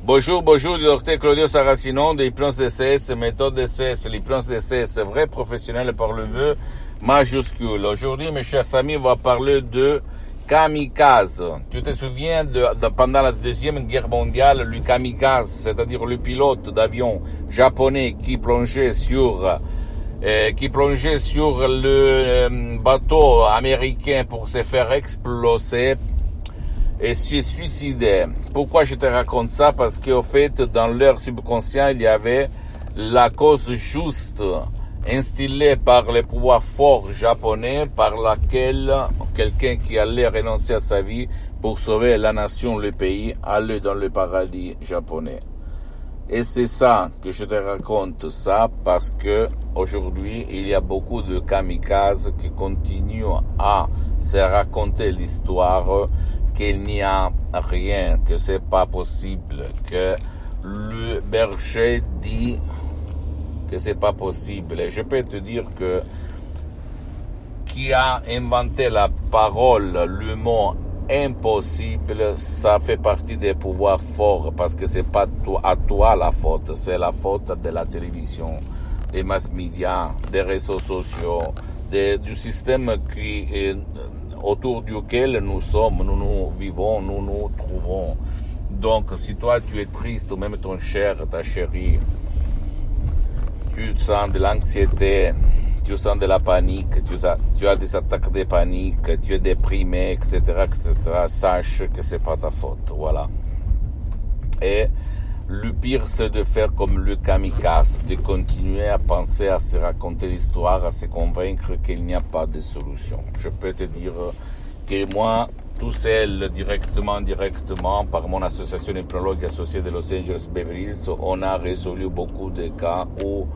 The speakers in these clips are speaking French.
Bonjour, docteur Claudio Saracino de l'hypnose DCS, méthode DCS, l'hypnose DCS, vrai professionnel par le vœu majuscule. Aujourd'hui, mes chers amis, on va parler de kamikaze. Tu te souviens pendant la Deuxième Guerre mondiale, le kamikaze, c'est-à-dire le pilote d'avion japonais qui plongeait sur le bateau américain pour se faire exploser et se suicider. Pourquoi je te raconte ça? Parce qu'au fait, dans leur subconscient, il y avait la cause juste instillée par les pouvoirs forts japonais, par laquelle quelqu'un qui allait renoncer à sa vie pour sauver la nation, le pays, allait dans le paradis japonais. Et c'est ça que je te raconte ça parce que aujourd'hui, il y a beaucoup de kamikazes qui continuent à se raconter l'histoire qu'il n'y a rien, que c'est pas possible, que le berger dit que c'est pas possible. Et je peux te dire que qui a inventé la parole, le mot impossible, ça fait partie des pouvoirs forts parce que c'est pas à toi la faute, c'est la faute de la télévision, des mass médias, des réseaux sociaux, du système qui est autour duquel nous sommes, nous vivons, nous nous trouvons. Donc, si toi tu es triste, ou même ton cher, ta chérie, tu sens de l'anxiété, tu sens de la panique, tu as des attaques de panique, tu es déprimé, etc., sache que c'est pas ta faute, voilà. Et le pire, c'est de faire comme le kamikaze, de continuer à penser, à se raconter l'histoire, à se convaincre qu'il n'y a pas de solution. Je peux te dire que moi, tout seul, directement, par mon association hypnologue associée de Los Angeles Beverly Hills, on a résolu beaucoup de cas où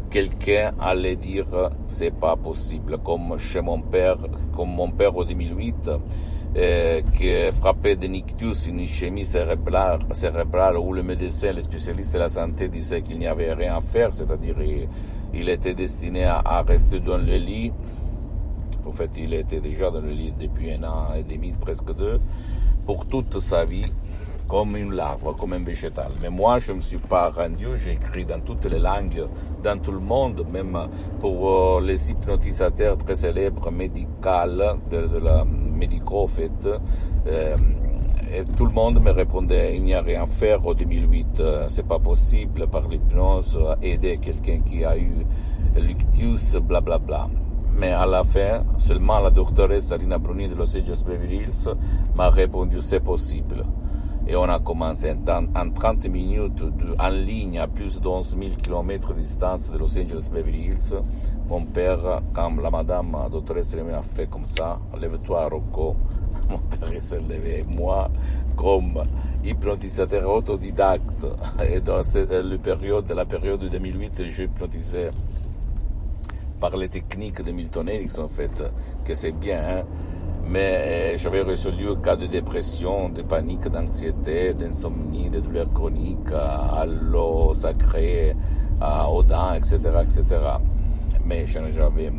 quelqu'un allait dire c'est pas possible, comme mon père en 2008, qui est frappé de nictus, une ischémie cérébrale, où le médecin, les spécialistes de la santé disaient qu'il n'y avait rien à faire, c'est-à-dire il était destiné à rester dans le lit. En fait, il était déjà dans le lit depuis 1 an et demi, presque 2, pour toute sa vie, comme une larve, comme un végétal. Mais moi, je ne me suis pas rendu, j'ai écrit dans toutes les langues, dans tout le monde, même pour les hypnotisateurs très célèbres médicaux, en fait. Et tout le monde me répondait, il n'y a rien à faire en 2008, c'est pas possible par l'hypnose, aider quelqu'un qui a eu l'ictus, blablabla. Mais à la fin, seulement la doctoresse Sarina Bruni de Los Angeles Beverly Hills m'a répondu, c'est possible. Et on a commencé en 30 minutes en ligne à plus de 11 000 km de distance de Los Angeles Beverly Hills. Mon père, quand la madame doctoresse a fait comme ça, lève-toi Rocco, mon père s'est levé. Moi, comme hypnotisateur autodidacte, et dans la période de 2008, j'hypnotisais par les techniques de Milton Erickson, en fait, que c'est bien, hein? Mais j'avais résolu le cas de dépression, de panique, d'anxiété, d'insomnie, de douleurs chroniques, à l'eau sacrée, aux dents, etc., etc. Mais je n'avais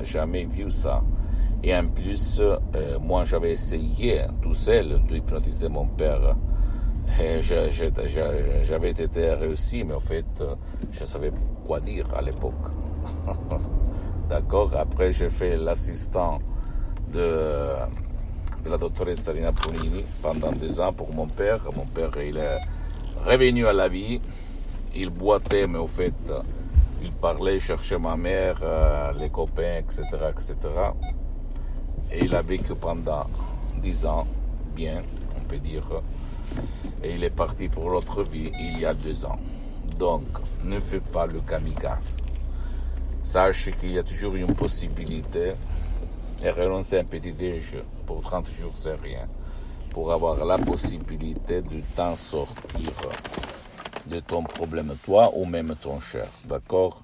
jamais vu ça. Et en plus, moi, j'avais essayé tout seul d'hypnotiser mon père. Et j'avais été réussi, mais en fait, je savais quoi dire à l'époque. D'accord? Après, j'ai fait l'assistant de la doctoresse Sarina Brunini pendant 2 ans pour mon père. Mon père, il est revenu à la vie. Il boitait, mais au fait, il parlait, cherchait ma mère, les copains, etc., etc. Et il a vécu pendant 10 ans, bien, on peut dire. Et il est parti pour l'autre vie il y a 2 ans. Donc, ne fais pas le kamikaze. Sache qu'il y a toujours une possibilité. Et renoncer à un petit déj pour 30 jours, c'est rien. Pour avoir la possibilité de t'en sortir de ton problème, toi ou même ton cher. D'accord?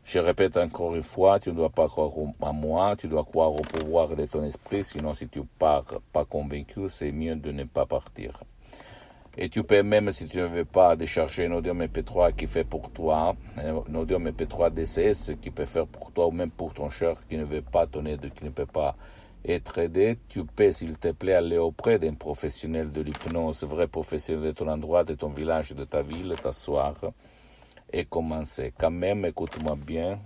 Je répète encore une fois, tu ne dois pas croire à moi, tu dois croire au pouvoir de ton esprit, sinon si tu pars pas convaincu, c'est mieux de ne pas partir. Et tu peux même, si tu ne veux pas, décharger un audio MP3 qui fait pour toi, un audio MP3 DCS qui peut faire pour toi ou même pour ton cher qui ne veut pas ton aide, qui ne peut pas être aidé, tu peux, s'il te plaît, aller auprès d'un professionnel de l'hypnose, vrai professionnel de ton endroit, de ton village, de ta ville, t'asseoir et commencer. Quand même, écoute-moi bien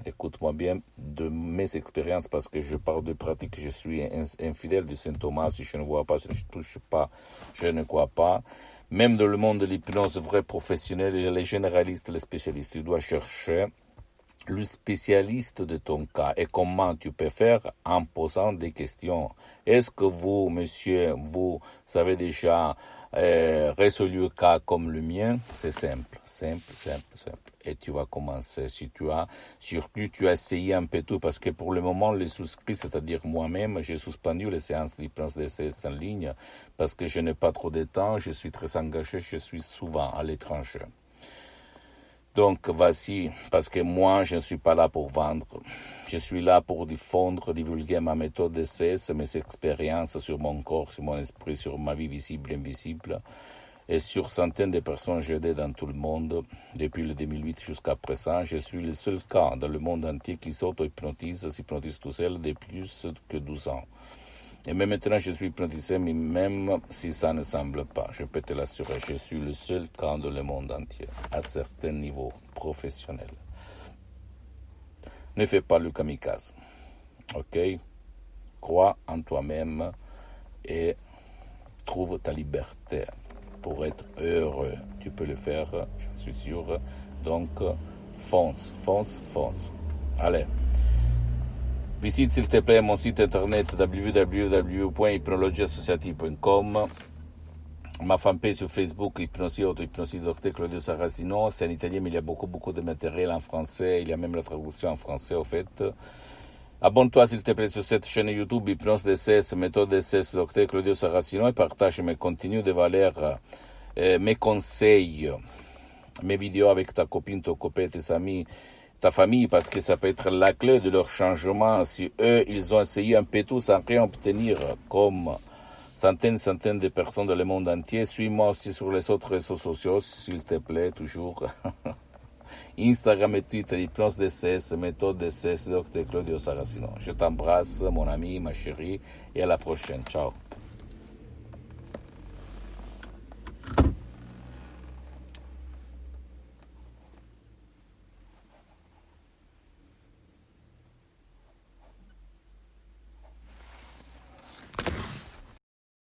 de mes expériences parce que je parle de pratique, je suis infidèle du Saint Thomas, si je ne vois pas, si je ne touche pas, je ne crois pas. Même dans le monde de l'hypnose, vrai professionnel, il y a les généralistes, les spécialistes, tu dois chercher le spécialiste de ton cas et comment tu peux faire en posant des questions. Est-ce que vous, monsieur, vous avez déjà résolu un cas comme le mien? C'est simple. Et tu vas commencer. Si tu as, surtout, tu as essayé un peu tout parce que pour le moment, les souscrits, c'est-à-dire moi-même, j'ai suspendu les séances d'hypnose DCS en ligne parce que je n'ai pas trop de temps, je suis très engagé, je suis souvent à l'étranger. Donc, voici, parce que moi, je ne suis pas là pour vendre. Je suis là pour diffondre, divulguer ma méthode DCS, mes expériences sur mon corps, sur mon esprit, sur ma vie visible et invisible, et sur centaines de personnes j'ai aidé dans tout le monde. Depuis le 2008 jusqu'à présent, je suis le seul cas dans le monde entier qui s'auto-hypnotise, s'hypnotise tout seul de plus que 12 ans. Et même maintenant, je suis hypnotisé, mais même si ça ne semble pas, je peux te l'assurer, je suis le seul cas dans le monde entier, à certains niveaux professionnels. Ne fais pas le kamikaze, ok? Crois en toi-même et trouve ta liberté pour être heureux. Tu peux le faire, j'en suis sûr. Donc, fonce. Allez. Visite s'il te plaît mon site internet www.hypnologieassociative.com, ma fanpage sur Facebook, Hypnosie, Auto-Hypnosie, Dr Claudio Saracino. C'est en italien, mais il y a beaucoup de matériel en français. Il y a même la traduction en français, au fait. Abonne-toi, s'il te plaît, sur cette chaîne YouTube, Hypnose DCS, méthode DCS, Dr Claudio Saracino, et partage mes contenus de valeur, mes conseils, mes vidéos avec ta copine, ton copain, tes amis, ta famille, parce que ça peut être la clé de leur changement. Si eux, ils ont essayé un peu tout sans rien obtenir, comme centaines de personnes dans le monde entier, suis-moi aussi sur les autres réseaux sociaux, s'il te plaît, toujours. Instagram et Twitter, Hypnose DCS, méthode DCS, Dr Claudio Saracino. Je t'embrasse, mon ami, ma chérie, et à la prochaine. Ciao.